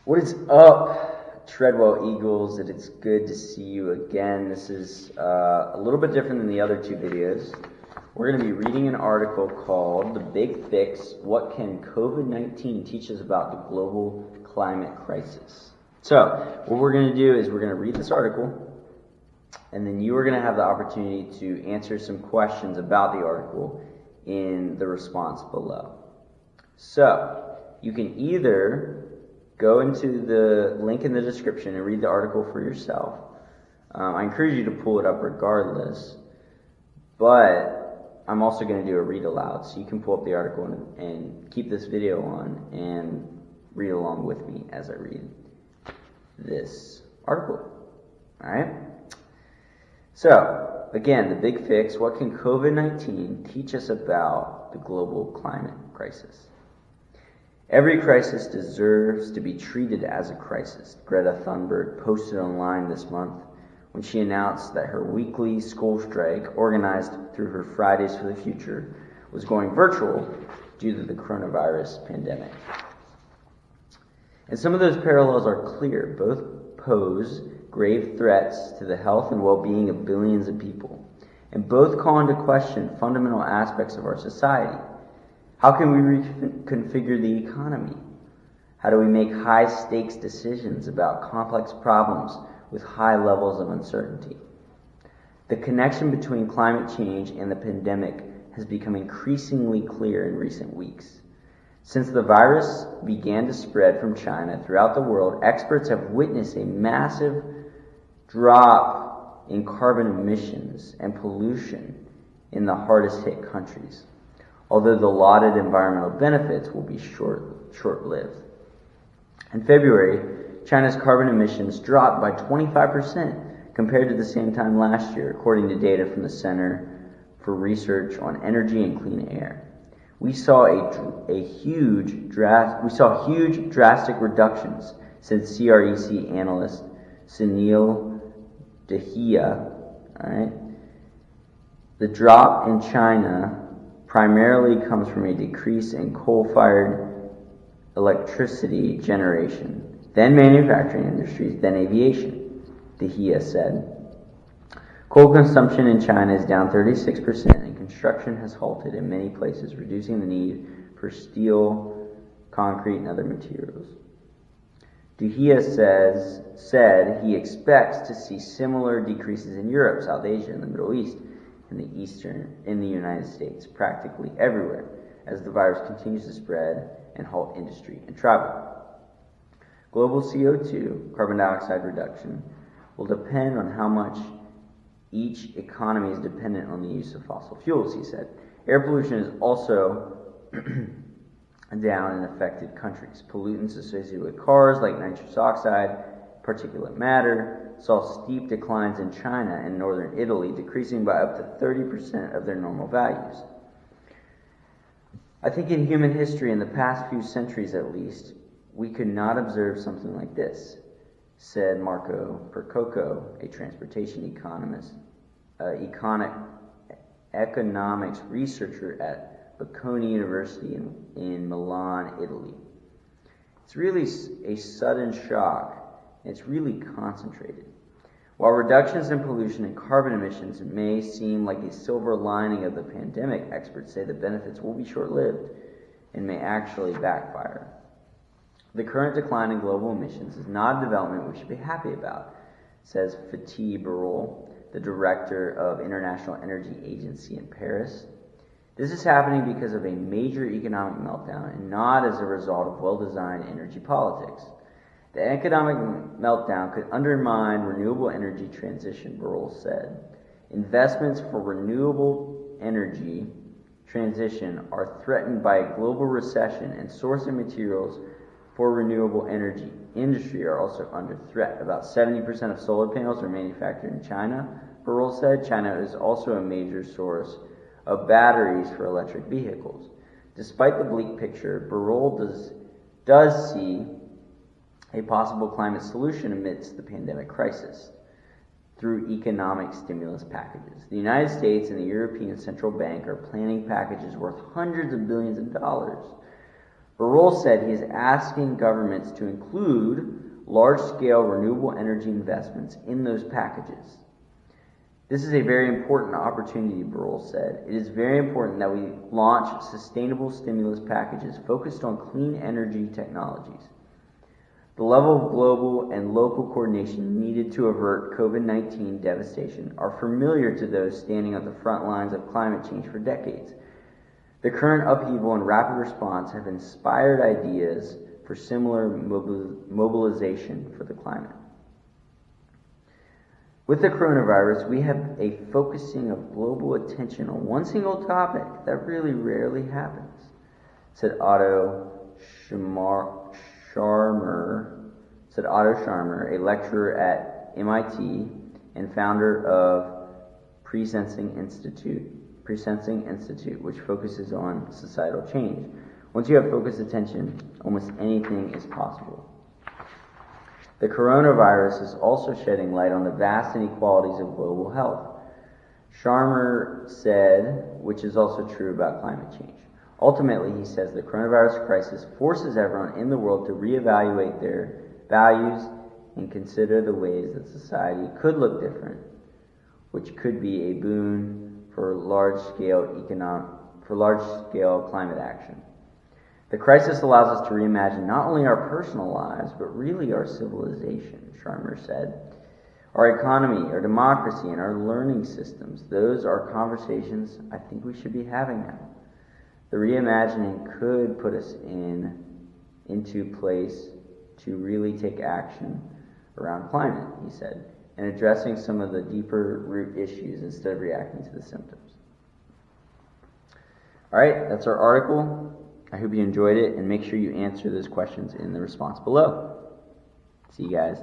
What is up, Treadwell Eagles? It's good to see you again. This is a little bit different than the other two videos. We're going to be reading an article called The Big Fix, What Can COVID-19 Teach Us About the Global Climate Crisis? So, what we're going to do is we're going to read this article, and then you are going to have the opportunity to answer some questions about the article in the response below. So, you can either go into the link in the description and read the article for yourself. I encourage you to pull it up regardless, but I'm also going to do a read aloud, so you can pull up the article and keep this video on and read along with me as I read this article. Alright? So, again, the big fix, what can COVID-19 teach us about the global climate crisis? Every crisis deserves to be treated as a crisis, Greta Thunberg posted online this month when she announced that her weekly school strike, organized through her Fridays for the Future, was going virtual due to the coronavirus pandemic. And some of those parallels are clear. Both pose grave threats to the health and well-being of billions of people, and both call into question fundamental aspects of our society. How can we reconfigure the economy? How do we make high-stakes decisions about complex problems with high levels of uncertainty? The connection between climate change and the pandemic has become increasingly clear in recent weeks. Since the virus began to spread from China throughout the world, experts have witnessed a massive drop in carbon emissions and pollution in the hardest-hit countries, although the lauded environmental benefits will be short-lived. In February, China's carbon emissions dropped by 25% compared to the same time last year, according to data from the Center for Research on Energy and Clean Air. We saw huge drastic reductions, said CREC analyst Sunil Dahiya. The drop in China primarily comes from a decrease in coal-fired electricity generation, then manufacturing industries, then aviation, Dahiya said. Coal consumption in China is down 36%, and construction has halted in many places, reducing the need for steel, concrete, and other materials. Dahiya said he expects to see similar decreases in Europe, South Asia, and the Middle East, in the United States, practically everywhere, as the virus continues to spread and halt industry and travel. Global CO2, carbon dioxide reduction, will depend on how much each economy is dependent on the use of fossil fuels, he said. Air pollution is also down in affected countries. Pollutants associated with cars like nitrous oxide, particulate matter, saw steep declines in China and northern Italy, decreasing by up to 30% of their normal values. I think in human history, in the past few centuries at least, we could not observe something like this, said Marco Percoco, a transportation economics researcher at Bocconi University in Milan, Italy. It's really a sudden shock. It's really concentrated. While reductions in pollution and carbon emissions may seem like a silver lining of the pandemic, experts say the benefits will be short-lived and may actually backfire. The current decline in global emissions is not a development we should be happy about, says Fatih Birol, the director of International Energy Agency in Paris. This is happening because of a major economic meltdown and not as a result of well-designed energy politics. The economic meltdown could undermine renewable energy transition, Birol said. Investments for renewable energy transition are threatened by a global recession, and sourcing materials for renewable energy industry are also under threat. About 70% of solar panels are manufactured in China, Birol said. China is also a major source of batteries for electric vehicles. Despite the bleak picture, Birol does see a possible climate solution amidst the pandemic crisis through economic stimulus packages. The United States and the European Central Bank are planning packages worth hundreds of billions of dollars. Burrell said he is asking governments to include large-scale renewable energy investments in those packages. This is a very important opportunity, Burrell said. It is very important that we launch sustainable stimulus packages focused on clean energy technologies. The level of global and local coordination needed to avert COVID-19 devastation are familiar to those standing at the front lines of climate change for decades. The current upheaval and rapid response have inspired ideas for similar mobilization for the climate. With the coronavirus, we have a focusing of global attention on one single topic that really rarely happens, said Otto Scharmer, a lecturer at MIT and founder of Presensing Institute, which focuses on societal change. Once you have focused attention, almost anything is possible. The coronavirus is also shedding light on the vast inequalities of global health. Scharmer said, which is also true about climate change. Ultimately, he says the coronavirus crisis forces everyone in the world to reevaluate their values and consider the ways that society could look different, which could be a boon for large-scale climate action. The crisis allows us to reimagine not only our personal lives, but really our civilization, Scharmer said. Our economy, our democracy, and our learning systems, those are conversations I think we should be having now. The reimagining could put us into place to really take action around climate, he said, and addressing some of the deeper root issues instead of reacting to the symptoms. All right, that's our article. I hope you enjoyed it, and make sure you answer those questions in the response below. See you guys.